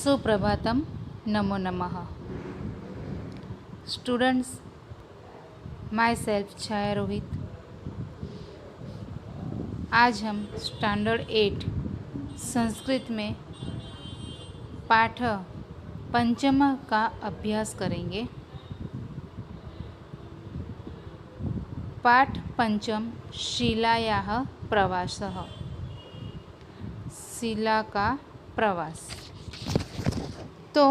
सुप्रभातम, नमो नमः। Students, my self छाया रोहित। आज हम स्टैंडर्ड 8 संस्कृत में पाठ पंचम का अभ्यास करेंगे। पाठ पंचम शिलायाः प्रवासः। शिला का प्रवास। तो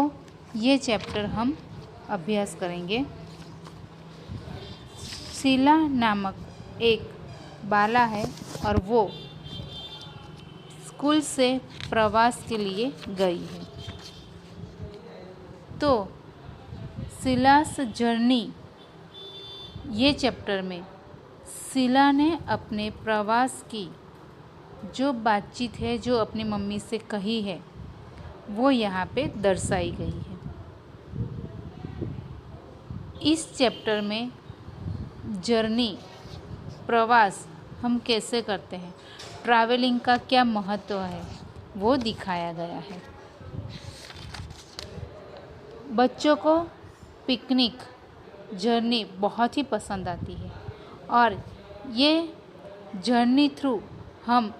ये चैप्टर हम अभ्यास करेंगे। शिला नामक एक बाला है और वो स्कूल से प्रवास के लिए गई है। तो शिलास जर्नी ये चैप्टर में शिला ने अपने प्रवास की जो बातचीत है, जो अपनी मम्मी से कही है, वो यहाँ पे दर्शाई गई है। इस चैप्टर में जर्नी प्रवास हम कैसे करते हैं, ट्रैवलिंग का क्या महत्व है, वो दिखाया गया है। बच्चों को पिकनिक जर्नी बहुत ही पसंद आती है और ये जर्नी थ्रू हम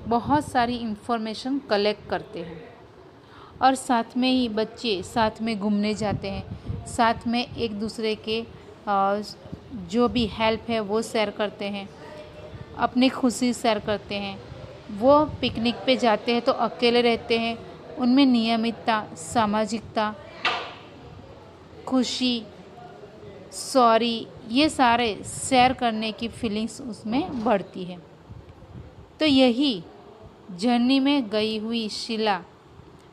बहुत सारी इन्फॉर्मेशन कलेक्ट करते हैं और साथ में ही बच्चे साथ में घूमने जाते हैं, साथ में एक दूसरे के जो भी हेल्प है वो शेयर करते हैं, अपनी खुशी शेयर करते हैं। वो पिकनिक पे जाते हैं तो अकेले रहते हैं, उनमें नियमितता, सामाजिकता, खुशी, सॉरी, ये सारे शेयर करने की फीलिंग्स उसमें बढ़ती है। तो यही जर्नी में गई हुई शिला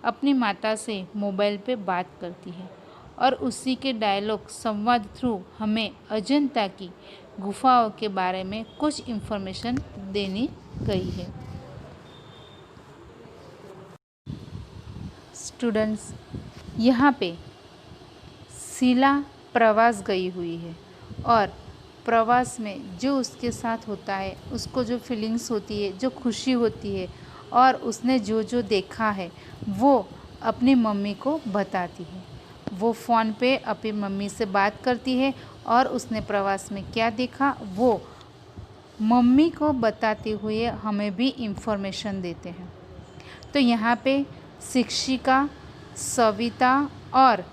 अपनी माता से मोबाइल पे बात करती है और उसी के डायलॉग संवाद थ्रू हमें अजंता की गुफाओं के बारे में कुछ इन्फॉर्मेशन देनी गई है। स्टूडेंट्स, यहाँ पे शिला प्रवास गई हुई है और प्रवास में जो उसके साथ होता है, उसको जो फीलिंग्स होती है, जो खुशी होती है और उसने जो जो देखा है वो अपनी मम्मी को बताती है। वो फ़ोन पे अपनी मम्मी से बात करती है और उसने प्रवास में क्या देखा वो मम्मी को बताते हुए हमें भी इन्फॉर्मेशन देते हैं। तो यहाँ पे शिक्षिका, सविता और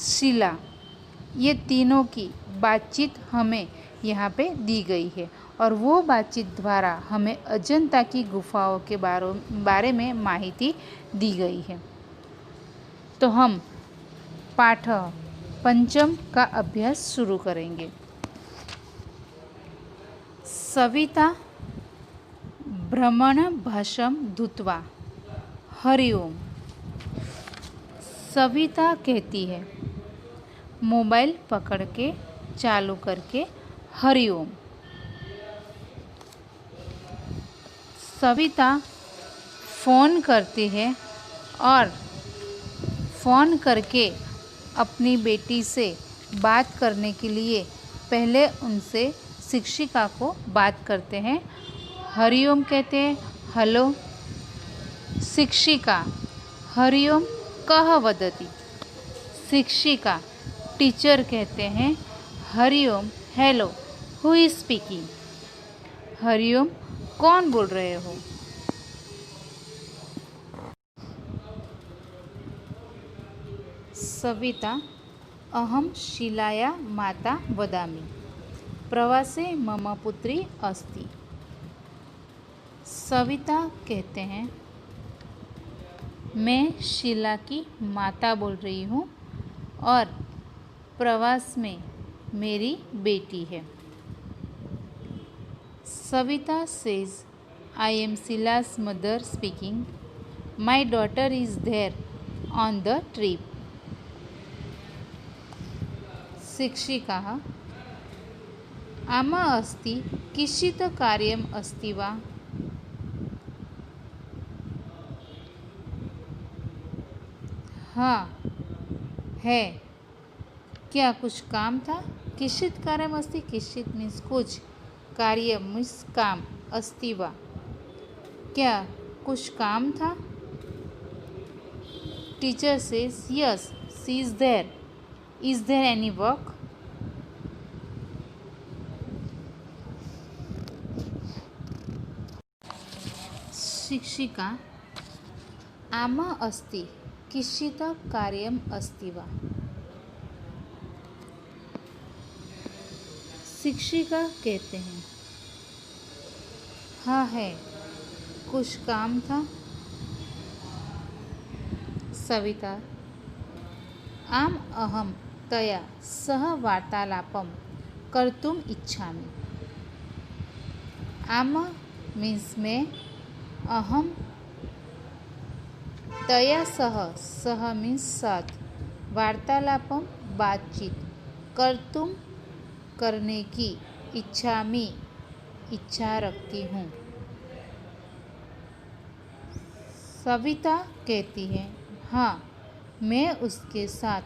शिला ये तीनों की बातचीत हमें यहाँ पे दी गई है और वो बातचीत द्वारा हमें अजंता की गुफाओं के बारे में माहिती दी गई है। तो हम पाठ पंचम का अभ्यास शुरू करेंगे। सविता भ्रमण भाषम धुत्वा हरि ओम। सविता कहती है, मोबाइल पकड़ के चालू करके हरि ओम। सविता फ़ोन करती है और फ़ोन करके अपनी बेटी से बात करने के लिए पहले उनसे शिक्षिका को बात करते हैं। हरि ओम कहते हैं, हेलो। शिक्षिका हरि ओम कः वदति। शिक्षिका टीचर कहते हैं, Hari Om hello, who is speaking. Hari Om कौन बोल रहे हो। सविता अहम शिलाया माता वदामि, प्रवासे मम पुत्री अस्ति। सविता कहते हैं, मैं शिला की माता बोल रही हूँ और प्रवास में मेरी बेटी है। Savita says, I am Sheela's mother speaking, my daughter is there on the trip. शिक्षिका आमा अस्ति किंचित् कार्यम् अस्ति वा। हाँ है, क्या कुछ काम था। किंचित् कार्यम् अस्ति, किंचित् मीन्स कुछ, कार्य मीन्स काम, अस्ति वा क्या कुछ काम था। Teacher says yes she is there. Is there any work? शिक्षिका आम अस्ति किश्चित् कार्यम् अस्ति वा? शिक्षिका कहते हैं हाँ है, कुछ काम था। सविता आम अहम तया सह वार्तालापं कर्तुम् इच्छामि। आम मीन्स में, अहम तया सह मीन्स साथ, वार्तालापम बातचीत, कर्तुम करने की, इच्छामि इच्छा रखती हूँ। सविता कहती है हाँ मैं उसके साथ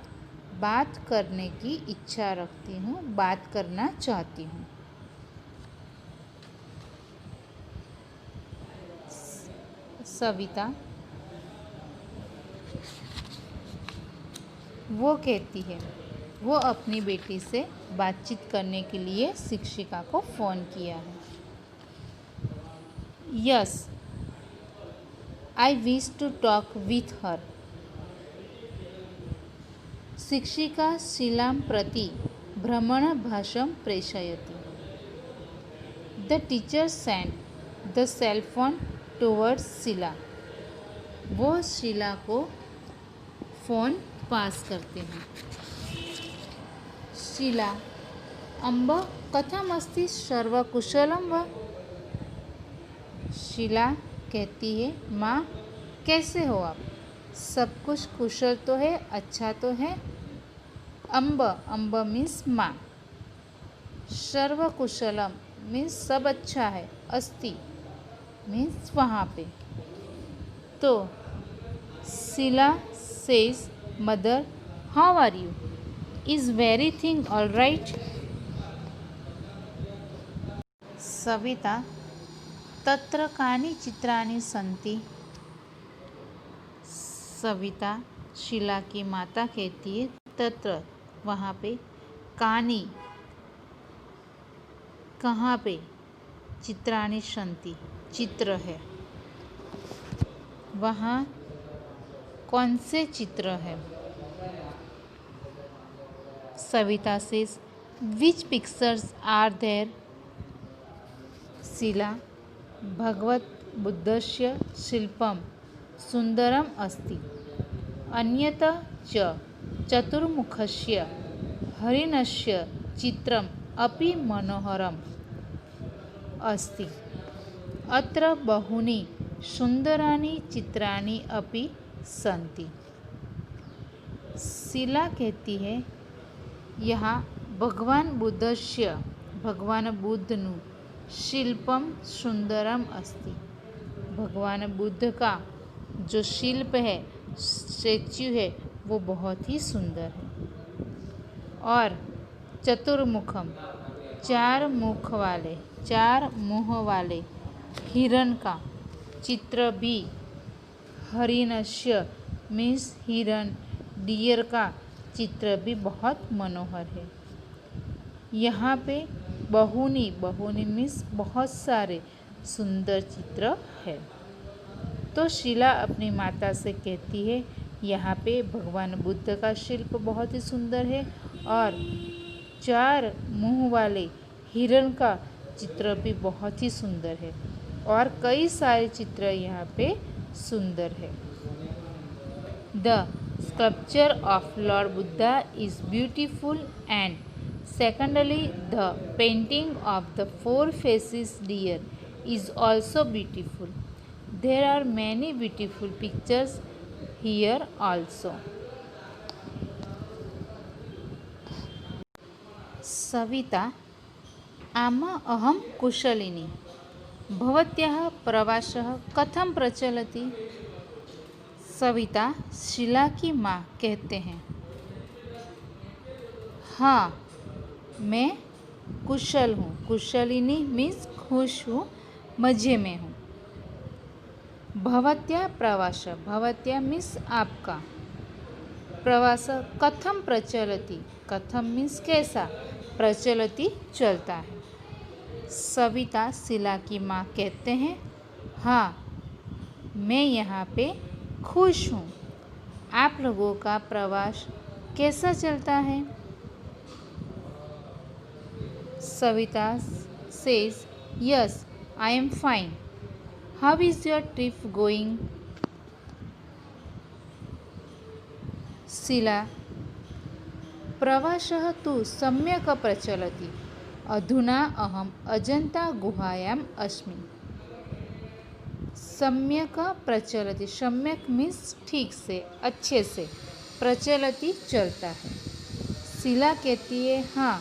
बात करने की इच्छा रखती हूँ, बात करना चाहती हूँ। सविता वो कहती है वो अपनी बेटी से बातचीत करने के लिए शिक्षिका को फ़ोन किया है। Yes I wish to talk with her. शिक्षिका शीलां प्रति भ्रमणभाषं प्रेषयति। The teacher send the cell phone towards Sheela. वो शीला को फ़ोन पास करते हैं। शीला अम्ब कथम अस्ति सर्वकुशलं वा? शीला कहती है माँ कैसे हो आप, सब कुछ कुशल तो है, अच्छा तो है। अम्ब मीन्स माँ, सर्वकुशलम मीन्स सब अच्छा है, अस्ति मीन्स वहाँ पे। तो Sheela says mother how are you, is everything all right? Savita तत्र कानि चित्राणि सन्ति? सविता शीला की माता कहती है तत्र वहाँ पे, कानि कहाँ पे, चित्राणि सन्ति चित्र है, वहाँ कौन से चित्र है? Savita says which pictures are there? Sheela भगवत बुद्धस्य शिल्पं सुंदरम अस्ति, अन्यत च चतुर्मुखस्य हरिणस्य चित्रम् अपि मनोहरम् अस्ति। अत्र बहूनि सुंदराणि चित्राणि अपि सन्ति। शीला कहती है यहाँ भगवान बुद्धस्य, भगवान बुद्धनु शिल्पम सुंदरम अस्ति, भगवान बुद्ध का जो शिल्प है, स्टैच्यू है, वो बहुत ही सुंदर है। और चतुर्मुखम चार मुख वाले हिरण का चित्र भी, हरिणस्य मीन्स हिरण, डियर का चित्र भी बहुत मनोहर है। यहाँ पे बहुनी मीन्स बहुत सारे सुंदर चित्र है। तो शीला अपनी माता से कहती है यहाँ पे भगवान बुद्ध का शिल्प बहुत ही सुंदर है और चार मुंह वाले हिरण का चित्र भी बहुत ही सुंदर है और कई सारे चित्र यहाँ पे सुंदर है। The sculpture of Lord Buddha is beautiful, and secondly the painting of the four faces deer is also beautiful. There are many beautiful pictures here also. Savita आम अहम कुशलिनी, भवत्याः प्रवासः कथं प्रचलति? सविता शीला की माँ कहते हैं हाँ मैं कुशल हूँ, कुशलिनी मीन्स खुश हूँ, मज़े में हूँ। भवत्या प्रवास, भवत्या मीन्स आपका, प्रवास कथम प्रचलति, कथम मीन्स कैसा, प्रचलति चलता है। सविता शीला की माँ कहते हैं, हाँ मैं यहाँ पे खुश हूँ। आप लोगों का प्रवास कैसा चलता है? Savita says, yes I am fine. How is your trip going? Sheela, प्रवासः तु सम्यक् प्रचलति। अधुना अहम् अजंता गुहायाम् अस्मि। सम्यक प्रचलति, सम्यक मीन्स ठीक से, अच्छे से, प्रचलति चलता है। शीला कहती है, हाँ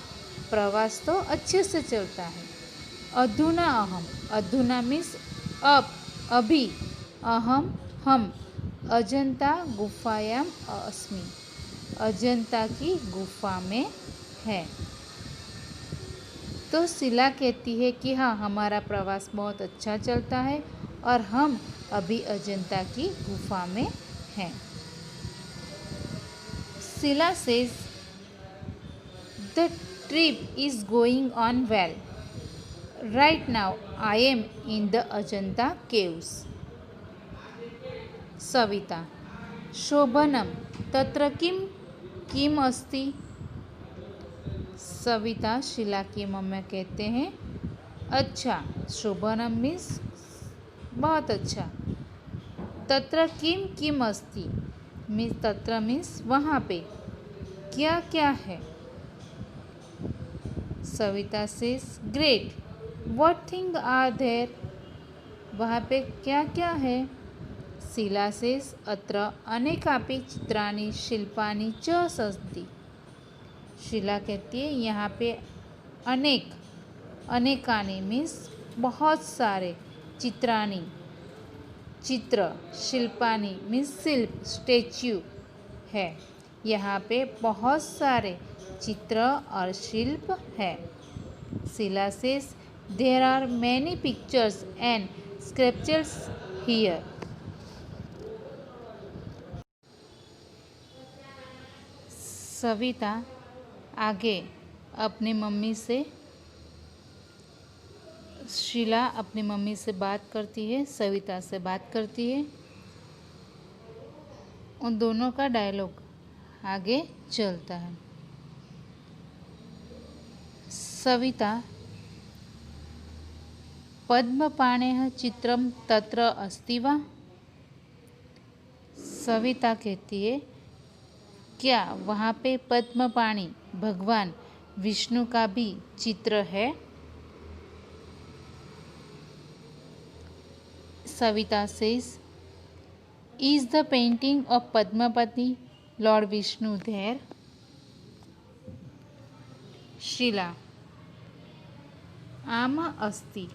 प्रवास तो अच्छे से चलता है। अधुना अहम, अधुना मीन्स अब, अभी, अहम हम, अजंता गुफायाम अस्मि, अजंता की गुफा में है। तो शीला कहती है कि हाँ हमारा प्रवास बहुत अच्छा चलता है और हम अभी अजंता की गुफा में हैं। Sheela says, the trip is going on well. Right now I am in the Ajanta caves. Savita, शोभनम तत्र किम अस्ति? सविता शीला की मम्मी कहते हैं, अच्छा, शोभनम मीन्स बहुत अच्छा। तत्र किम अस्ति मीन्स, तत्र मीन्स वहाँ पे, क्या क्या है? Savita says, great. What thing are there? वहाँ पे क्या क्या है? शीला सेज, अत्र अनेकापि चित्राणि शिल्पानि च सन्ति। शीला कहती है यहाँ पे अनेकानि मीन्स बहुत सारे, चित्राणि चित्र, शिल्पानि मीन्स शिल्प, स्टेच्यू है। यहाँ पे बहुत सारे चित्र और शिल्प है। Sheela says, there are many pictures and sculptures here. Savita आगे अपनी मम्मी से, शीला अपनी मम्मी से बात करती है, सविता से बात करती है। उन दोनों का डायलॉग आगे चलता है। सविता, पद्मपाणेः चित्रम तत्र अस्ति वा? सविता कहती है, क्या वहाँ पे पद्मपाणि भगवान विष्णु का भी चित्र है? Savita says, is the painting of Padmapati lord Vishnu there? Sheela, आम अस्ति।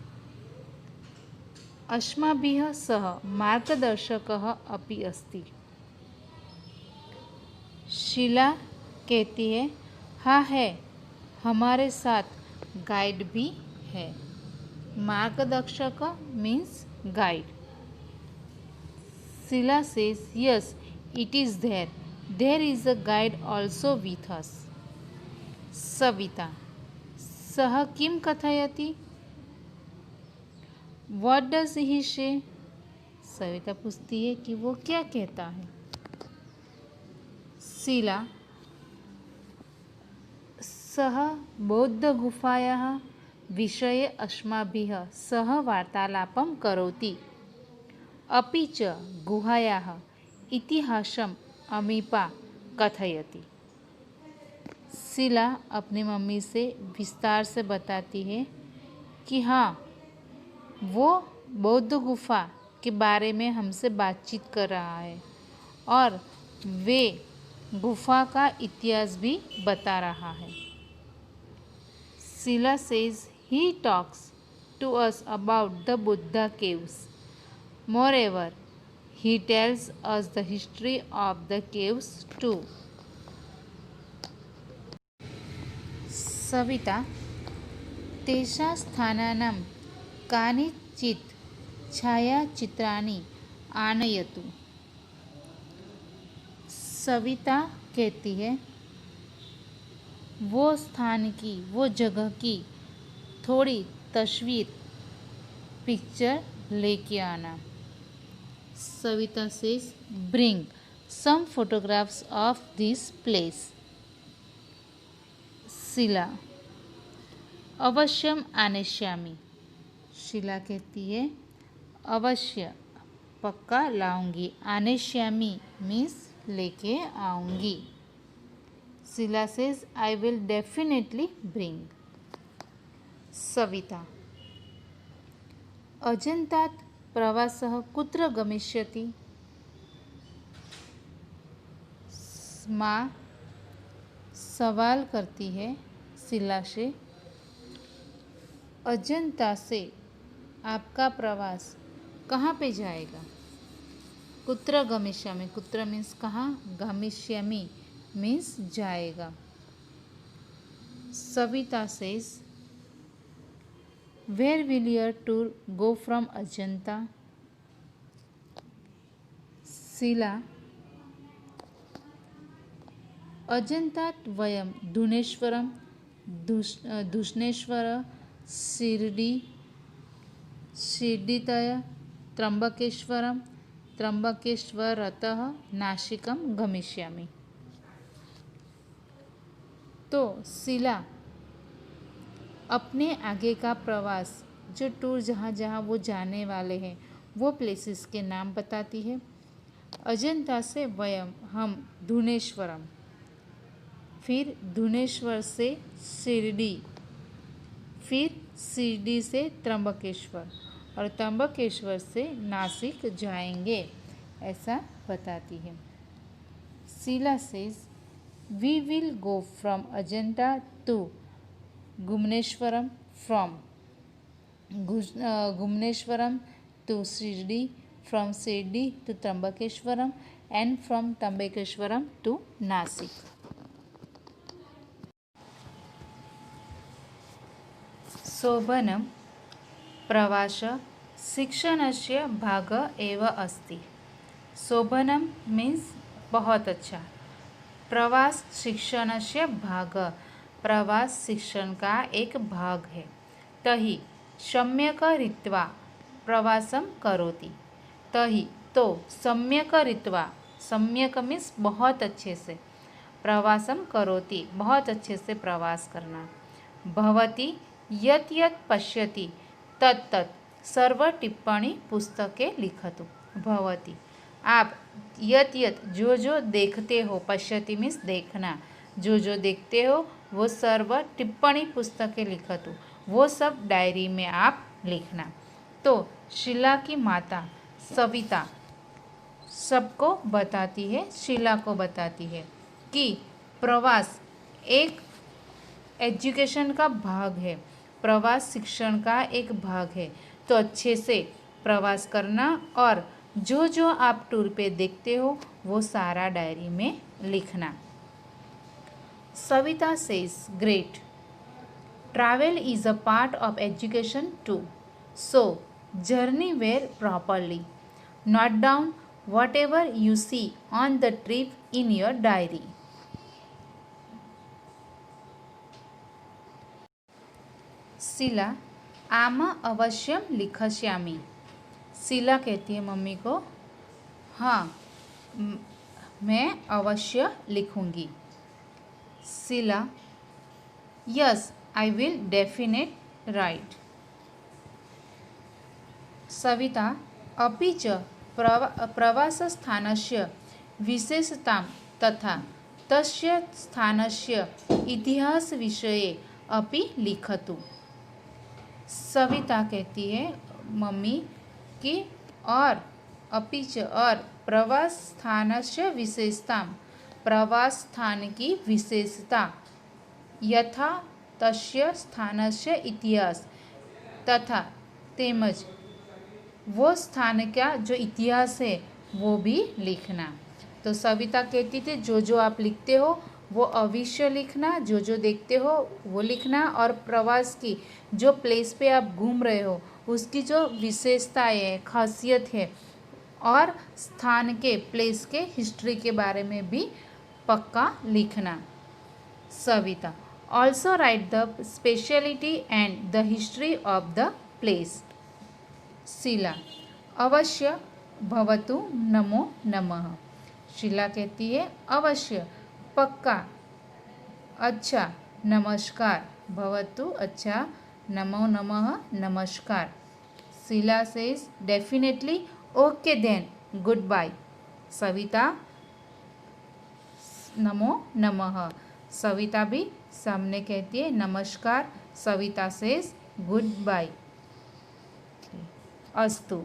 अस्माभिः सह मार्गदर्शकः अपि अस्ति। शीला कहती है, हाँ है, हमारे साथ गाइड भी है। मार्गदर्शक means guide. Sheela says, yes it is there, there is a guide also with us. Savita, सः किं कथयति? व्हाट डज ही से? सविता पूछती है कि वो क्या कहता है। शीला, सः बौद्धगुफायाः विषये अस्माभिः सह वार्तालापं करोति, अपि च गुहायाः इतिहासम् अमीपा कथयति। शीला अपनी मम्मी से विस्तार से बताती है कि हाँ वो बौद्ध गुफा के बारे में हमसे बातचीत कर रहा है और वे गुफा का इतिहास भी बता रहा है। Sheela says, he talks to us about the Buddha caves. Moreover, he tells us the history of the caves too. Savita, तेषां स्थानानां कानिचित् छायाचित्राणि आनयतु। सविता कहती है वो स्थान की, वो जगह की थोड़ी तस्वीर, पिक्चर लेके आना। Savita says bring some photographs of this place. Sheila अवश्यम आनेश्यामी। Sheila कहती है अवश्य, पक्का लाऊंगी। आनेश्यामी मीन्स लेके आऊंगी। Sheila says I will definitely bring. Savita अजन्तात् प्रवासः कुत्र गमिष्यति? माँ सवाल करती है शीला से अजंता से आपका प्रवास कहाँ पे जाएगा? कुत्र गमिष्यामि, कुत्र मीन्स कहाँ, गमिष्यामि मीन्स जाएगा। Savita says where will your tour go from Ajanta? Sheela अजंतात वयं धुनेश्वरं, धुष्णेश्वर, शिर्डीतय, त्र्यंबकेश्वरं, त्र्यंबकेश्वरतः नासिकं गमिष्यामि। तो शीला अपने आगे का प्रवास, जो टूर जहाँ जहाँ वो जाने वाले हैं वो प्लेसेस के नाम बताती है। अजंता से वयम हम धुनेश्वरम, फिर धुनेश्वर से शिरडी, फिर शिरडी से त्र्यंबकेश्वर और त्र्यंबकेश्वर से नासिक जाएंगे, ऐसा बताती है। Sheela says we will go from Ajanta to Grishneshwaram, from Grishneshwaram to Shirdi, from Shirdi to Trimbakeshwaram and from Trimbakeshwaram to Nashik. शोभनं प्रवास शिक्षणस्य भाग एव अस्ति। शोभनं मीन्स बहुत अच्छा, प्रवास शिक्षणस्य भाग, प्रवास शिक्षण का एक भाग है। तहि सम्यक रीत्वा प्रवासम करोति, तहि तो सम्यक रीत्वा, सम्यक मीन्स बहुत अच्छे से, प्रवासम करोति बहुत अच्छे से प्रवास करना। भवती यत् यत् पश्यति तत् तत् सर्व टिप्पणी पुस्तके लिखतु। भवती आप यत् यत् जो जो देखते हो, पश्यति मीन्स देखना, जो जो देखते हो वो सर्व टिप्पणी पुस्तके लिखतु, वो सब डायरी में आप लिखना। तो शीला की माता सविता सबको बताती है, शीला को बताती है कि प्रवास एक एजुकेशन का भाग है, प्रवास शिक्षण का एक भाग है। तो अच्छे से प्रवास करना और जो जो आप टूर पे देखते हो वो सारा डायरी में लिखना। Savita says great, travel is a part of education too, so journey where properly, note down whatever you see on the trip in your diary. Sheela आम अवश्यम लिखश्यामी। शीला कहती है मम्मी को हाँ मैं अवश्य लिखूंगी। Sheela yes I will definite write. Savita अपि च प्रवासस्थानस्य विशेषतां तथा तस्य स्थानस्य इतिहासविषये अपि लिखतु। सविता कहती है मम्मी कि और अपिच और प्रवास स्थानस्य विशेषता, प्रवास स्थान की विशेषता, यथा तस्य स्थानस्य इतिहास तथा तेमज वो स्थान का जो इतिहास है वो भी लिखना। तो सविता कहती थी जो जो आप लिखते हो वो अवश्य लिखना, जो जो देखते हो वो लिखना, और प्रवास की जो प्लेस पे आप घूम रहे हो उसकी जो विशेषताएं है, खासियत है, और स्थान के प्लेस के हिस्ट्री के बारे में भी पक्का लिखना। Savita, also write the speciality and the history of the place. Sheela, अवश्य भवतु नमो नमः। शीला कहती है अवश्य, पक्का, अच्छा, नमस्कार, भवतु अच्छा, नमो नमः नमस्कार। Sheela says definitely, okay then, goodbye. Savita, नमो नमः। सविता भी सामने कहती है नमस्कार। Savita says goodbye. अस्तु।